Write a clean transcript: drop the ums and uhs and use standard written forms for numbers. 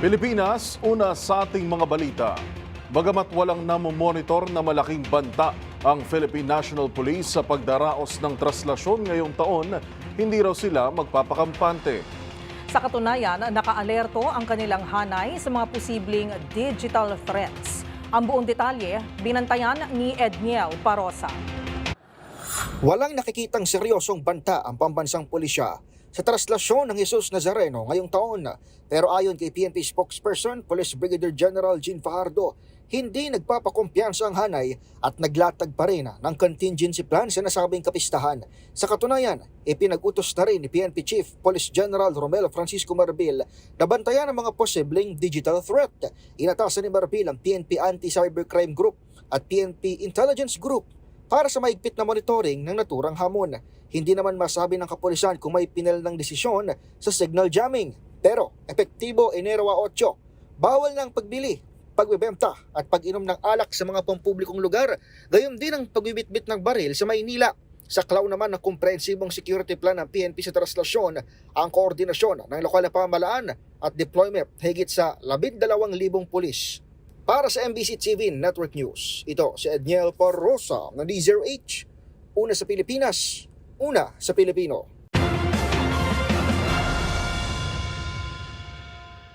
Pilipinas, una sa ating mga balita. Bagamat walang namomonitor na malaking banta ang Philippine National Police sa pagdaraos ng traslasyon ngayong taon, hindi raw sila magpapakampante. Sa katunayan, nakaalerto ang kanilang hanay sa mga posibleng digital threats. Ang buong detalye, binantayan ni Edniel Parosa. Walang nakikitang seryosong banta ang pambansang pulisya sa traslasyon ng Jesus Nazareno ngayong taon. Pero ayon kay PNP spokesperson, Police Brigadier General Jean Fajardo, hindi nagpapakumpiyansa ang hanay at naglatag pa rin ng contingency plan sa nasabing kapistahan. Sa katunayan, ipinag-utos na rin ni PNP Chief Police General Romel Francisco Marbil na bantayan ang mga posibleng digital threat. Inatasan ni Marbil ang PNP Anti-Cybercrime Group at PNP Intelligence Group para sa maigpit na monitoring ng naturang hamon. Hindi naman masabi ng kapulisan kung may pinal ng desisyon sa signal jamming. Pero, epektibo Enero 8, bawal ng pagbili, pagbebenta at pag-inom ng alak sa mga pampublikong lugar, gayon din ang pagbibitbit ng baril sa Maynila. Sa klaw naman ng komprehensibong security plan ng PNP sa traslasyon, ang koordinasyon ng lokal na pamahalaan at deployment higit sa 12,000 pulis. Para sa MBC TV Network News, ito si Edniel Parosa ng D0H. Una sa Pilipinas, una sa Pilipino.